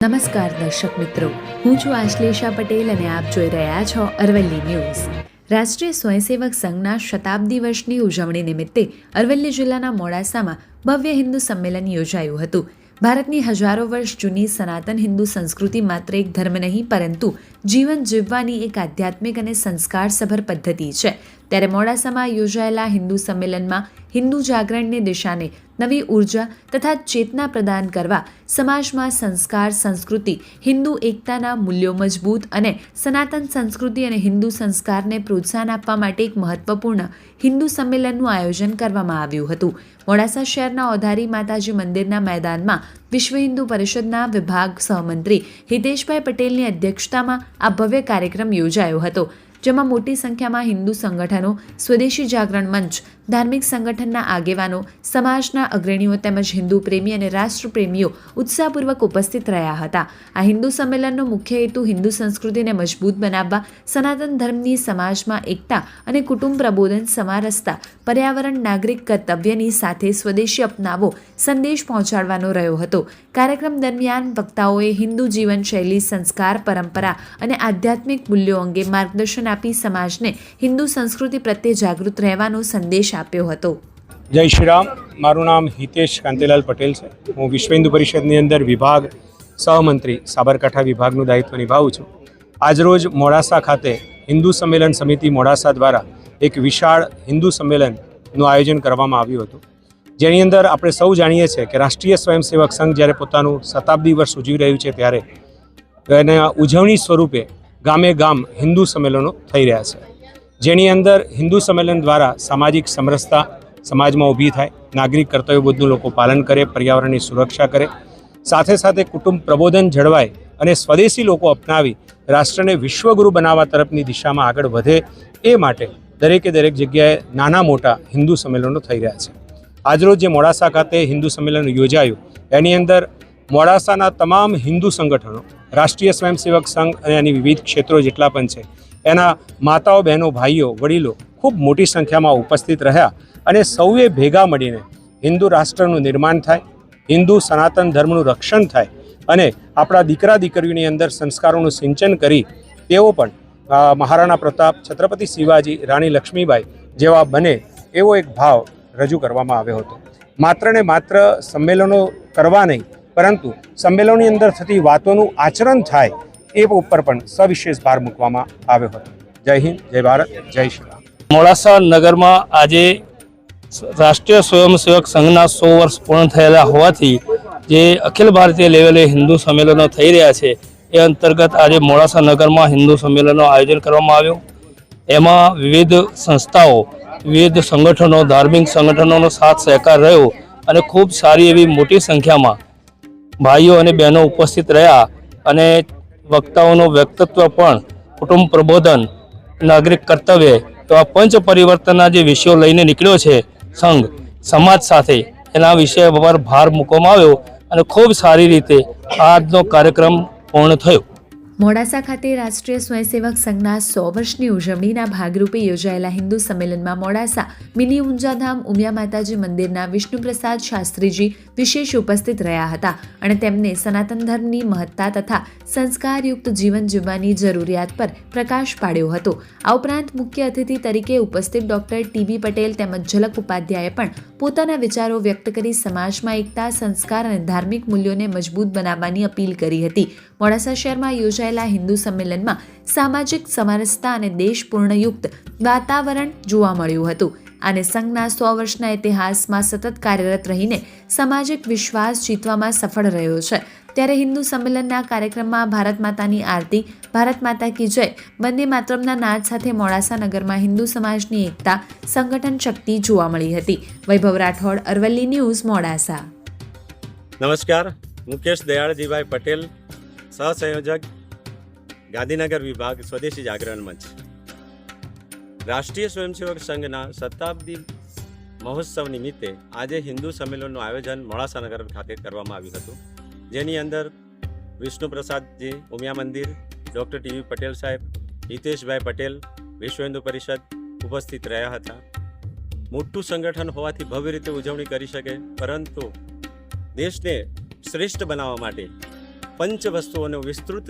નમસ્કાર દર્શક મિત્રો, હું છું આશ્લેષા પટેલ અને આપ જોઈ રહ્યા છો અરવલ્લી ન્યૂઝ. રાષ્ટ્રીય સ્વયંસેવક સંઘના શતાબ્દી વર્ષની ઉજવણી નિમિત્તે અરવલ્લી જિલ્લાના મોડાસામાં ભવ્ય હિન્દુ સંમેલન યોજાયું હતું. ભારતની હજારો વર્ષ જૂની સનાતન હિન્દુ સંસ્કૃતિ માત્ર એક ધર્મ નહીં પરંતુ જીવન જીવવાની એક આધ્યાત્મિક અને સંસ્કારસભર પદ્ધતિ છે. ત્યારે મોડાસામાં યોજાયેલા હિન્દુ સંમેલનમાં હિન્દુ જાગરણની દિશાને નવી ઉર્જા તથા ચેતના પ્રદાન કરવા, સમાજમાં સંસ્કાર, સંસ્કૃતિ, હિન્દુ એકતાના મૂલ્યો મજબૂત અને સનાતન સંસ્કૃતિ અને હિન્દુ સંસ્કારને પ્રોત્સાહન આપવા માટે એક મહત્વપૂર્ણ હિન્દુ સંમેલનનું આયોજન કરવામાં આવ્યું હતું. મોડાસા શહેરના ઓધારી માતાજી મંદિરના મેદાનમાં વિશ્વ હિન્દુ પરિષદના વિભાગ સહમંત્રી હિતેશભાઈ પટેલની અધ્યક્ષતામાં આ ભવ્ય કાર્યક્રમ યોજાયો હતો, જેમાં મોટી સંખ્યામાં હિન્દુ સંગઠનો, સ્વદેશી જાગરણ મંચ, ધાર્મિક સંગઠનના આગેવાનો, સમાજના અગ્રણીઓ તેમજ હિન્દુ પ્રેમી અને રાષ્ટ્રપ્રેમીઓ ઉત્સાહપૂર્વક ઉપસ્થિત રહ્યા હતા. આ હિન્દુ સંમેલનનો મુખ્ય હેતુ હિન્દુ સંસ્કૃતિને મજબૂત બનાવવા, સનાતન ધર્મની સમાજમાં એકતા અને કુટુંબ પ્રબોધન, સમારસતા, પર્યાવરણ, નાગરિક કર્તવ્યની સાથે સ્વદેશી અપનાવો સંદેશ પહોંચાડવાનો રહ્યો હતો. કાર્યક્રમ દરમિયાન વક્તાઓએ હિન્દુ જીવનશૈલી, સંસ્કાર, પરંપરા અને આધ્યાત્મિક મૂલ્યો અંગે માર્ગદર્શન આપી સમાજને હિન્દુ સંસ્કૃતિ પ્રત્યે જાગૃત રહેવાનો સંદેશ આપ્યો હતો. જય શ્રી રામ. મારું નામ હિતેશ કાંતિલાલ પટેલ છે. હું વિશ્વ હિન્દુ પરિષદની અંદર વિભાગ સહમંત્રી સાબરકાંઠા વિભાગનું દાયિત્વ નિભાવું છું. આજરોજ મોડાસા ખાતે હિન્દુ સંમેલન સમિતિ મોડાસા દ્વારા એક વિશાળ હિન્દુ સંમેલનનું આયોજન કરવામાં આવ્યું હતું, જેની અંદર આપણે સૌ જાણીએ છીએ કે રાષ્ટ્રીય સ્વયંસેવક સંઘ જ્યારે પોતાનું શતાબ્દી વર્ષ ઉજવી રહ્યું છે ત્યારે એના ઉજવણી સ્વરૂપે ગામે ગામ હિન્દુ સંમેલનો થઈ રહ્યા છે, જેની અંદર હિન્દુ સંમેલન દ્વારા સામાજિક સમરસતા સમાજમાં ઊભી થાય, નાગરિક કર્તવ્યબોધનું લોકો પાલન કરે, પર્યાવરણની સુરક્ષા કરે, સાથે સાથે કુટુંબ પ્રબોધન જળવાય અને સ્વદેશી લોકો અપનાવી રાષ્ટ્રને વિશ્વગુરુ બનાવવા તરફની દિશામાં આગળ વધે, એ માટે દરેકે દરેક જગ્યાએ નાના મોટા હિન્દુ સંમેલનો થઈ રહ્યા છે. આજરોજ જે મોડાસા ખાતે હિન્દુ સંમેલન યોજાયું એની અંદર મોડાસાના તમામ હિન્દુ સંગઠનો, રાષ્ટ્રીય સ્વયંસેવક સંઘ અને એની વિવિધ ક્ષેત્રો જેટલા પણ છે એના માતાઓ, બહેનો, ભાઈઓ, વડીલો ખૂબ મોટી સંખ્યામાં ઉપસ્થિત રહ્યા અને સૌએ ભેગા મળીને હિન્દુ રાષ્ટ્રનું નિર્માણ થાય, હિન્દુ સનાતન ધર્મનું રક્ષણ થાય અને આપણા દીકરા દીકરીઓની અંદર સંસ્કારોનું સિંચન કરી તેઓ પણ મહારાણા પ્રતાપ, છત્રપતિ શિવાજી, રાણી લક્ષ્મીબાઈ જેવા બને એવો એક ભાવ રજૂ કરવામાં આવ્યો હતો. માત્ર ને માત્ર સંમેલનો કરવા નહીં પરંતુ સંમેલનની અંદર થતી વાતોનું આચરણ થાય એ ઉપર પણ સવિશેષ ભાર મૂકવામાં આવ્યો હતો. જય હિન્દ, જય ભારત, જય શ્રી રામ. મોડાસા નગરમાં આજે રાષ્ટ્રીય સ્વયંસેવક સંઘના 100 વર્ષ પૂર્ણ થયેલા હોવાથી જે અખિલ ભારતીય લેવલે હિન્દુ સંમેલનો થઈ રહ્યા છે એ અંતર્ગત આજે મોડાસા નગરમાં હિન્દુ સંમેલનનું આયોજન કરવામાં આવ્યું. એમાં વિવિધ સંસ્થાઓ, વિવિધ સંગઠનો, ધાર્મિક સંગઠનોનો સાથ સહકાર રહ્યો અને ખૂબ સારી એવી મોટી સંખ્યામાં ભાઈઓ અને બહેનો ઉપસ્થિત રહ્યા અને વક્તાઓનું વ્યક્તિત્વ પણ કુટુંબ પ્રબોધન, નાગરિક કર્તવ્ય એવા પંચ પરિવર્તનના જે વિષયો લઈને નીકળ્યો છે સંઘ સમાજ સાથે, એના વિષય પર ભાર મૂકવામાં આવ્યો અને ખૂબ સારી રીતે આજનો કાર્યક્રમ પૂર્ણ થયો. મોડાસા ખાતે રાષ્ટ્રીય સ્વયંસેવક સંઘના 100 વર્ષની ઉજવણીના ભાગરૂપે યોજાયેલા હિન્દુ સંમેલનમાં મોડાસા મિની ઊંઝાધામ ઉમિયા માતાજી મંદિરના વિષ્ણુપ્રસાદ શાસ્ત્રીજી વિશેષ ઉપસ્થિત રહ્યા હતા અને તેમને સનાતન ધર્મની મહત્તા તથા સંસ્કારયુક્ત જીવન જીવવાની જરૂરિયાત પર પ્રકાશ પાડ્યો હતો. આ ઉપરાંત મુખ્ય અતિથિ તરીકે ઉપસ્થિત ડોક્ટર ટી.બી. પટેલ તેમજ ઝલક ઉપાધ્યાયે પણ પોતાના વિચારો વ્યક્ત કરી સમાજમાં એકતા, સંસ્કાર અને ધાર્મિક મૂલ્યોને મજબૂત બનાવવાની અપીલ કરી હતી. મોડાસા શહેરમાં યોજાયેલા હિન્દુ સંમેલનમાં સામાજિક સમરસતા અને દેશપૂર્ણયુક્ત વાતાવરણ જોવા મળ્યું હતું અને સંઘના 100 વર્ષના ઇતિહાસમાં સતત કાર્યરત રહીને સામાજિક વિશ્વાસ જીતવામાં સફળ રહ્યો છે. ત્યારે હિન્દુ સંમેલનના કાર્યક્રમમાં ભારત માતાની આરતી, ભારત માતા કી જય, વંદે માતરમના નાદ સાથે મોડાસા નગરમાં હિન્દુ સમાજની એકતા, સંગઠન શક્તિ જોવા મળી હતી. વૈભવ રાઠોડ, અરવલ્લી ન્યૂઝ, મોડાસા. નમસ્કાર. મુકેશ દયાળજીભાઈ પટેલ, સહસંયોજક ગાંધીનગર વિભાગ સ્વદેશી જાગરણ મંચ. રાષ્ટ્રીય સ્વયંસેવક સંઘના શતાબ્દી મહોત્સવ નિમિત્તે આજે હિન્દુ સંમેલનનું આયોજન મોડાસા નગર ખાતે કરવામાં આવ્યું હતું, જેની અંદર વિષ્ણુપ્રસાદજી ઉમિયા મંદિર, ડૉક્ટર ટી.બી. પટેલ સાહેબ, હિતેશભાઈ પટેલ, વિશ્વ હિન્દુ પરિષદ ઉપસ્થિત રહ્યા હતા. મોટું સંગઠન હોવાથી ભવ્ય રીતે ઉજવણી કરી શકે, પરંતુ દેશને શ્રેષ્ઠ બનાવવા માટે પંચ વસ્તુઓનો વિસ્તૃત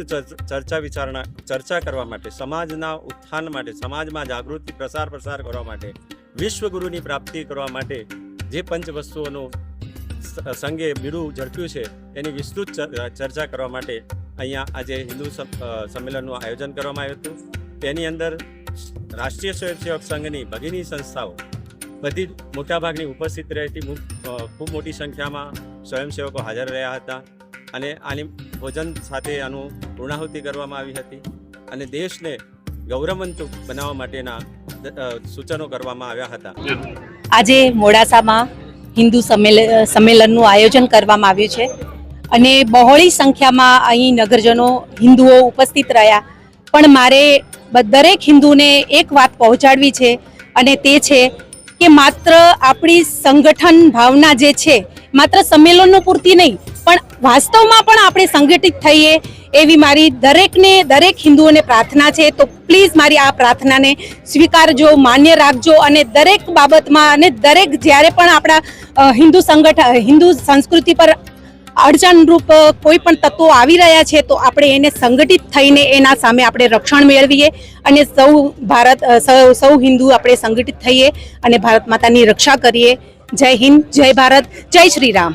ચર્ચા કરવા માટે, સમાજના ઉત્થાન માટે, સમાજમાં જાગૃતિ પ્રસાર કરવા માટે, વિશ્વગુરુની પ્રાપ્તિ કરવા માટે જે પંચ વસ્તુઓનું સંઘે બીડું ઝડપ્યું છે એની વિસ્તૃત ચર્ચા કરવા માટે અહીંયા આજે હિન્દુ સંમેલનનું આયોજન કરવામાં આવ્યું હતું. તેની અંદર રાષ્ટ્રીય સ્વયંસેવક સંઘની ભગીની સંસ્થાઓ બધી મોટાભાગની ઉપસ્થિત રહી હતી. ખૂબ મોટી સંખ્યામાં સ્વયંસેવકો હાજર રહ્યા હતા અને આની ભોજન સાથે આનું પૂર્ણાહુતિ કરવામાં આવી હતી અને દેશને ગૌરવવંત બનાવવા માટેના સૂચનો કરવામાં આવ્યા હતા. આજે મોડાસામાં હિન્દુ સંમેલનનું આયોજન કરવામાં આવ્યું છે અને બહોળી સંખ્યામાં અહીં નગરજનો હિન્દુઓ ઉપસ્થિત રહ્યા. પણ મારે દરેક હિન્દુને એક વાત પહોંચાડવી છે અને તે છે કે માત્ર આપણી સંગઠન ભાવના જે છે માત્ર સંમેલનો પૂરતી નહીં પણ વાસ્તવમાં પણ આપણે સંગઠિત થઈએ એવી મારી દરેક હિન્દુઓને પ્રાર્થના છે. તો પ્લીઝ મારી આ પ્રાર્થનાને સ્વીકારજો, માન્ય રાખજો અને દરેક બાબતમાં અને દરેક જ્યારે પણ આપણા હિન્દુ સંસ્કૃતિ પર અડચણરૂપ કોઈ પણ તત્વો આવી રહ્યા છે તો આપણે એને સંગઠિત થઈને એના સામે આપણે રક્ષણ મેળવીએ અને સૌ હિન્દુ આપણે સંગઠિત થઈએ અને ભારત માતાની રક્ષા કરીએ. જય હિન્દ, જય ભારત, જય શ્રી રામ.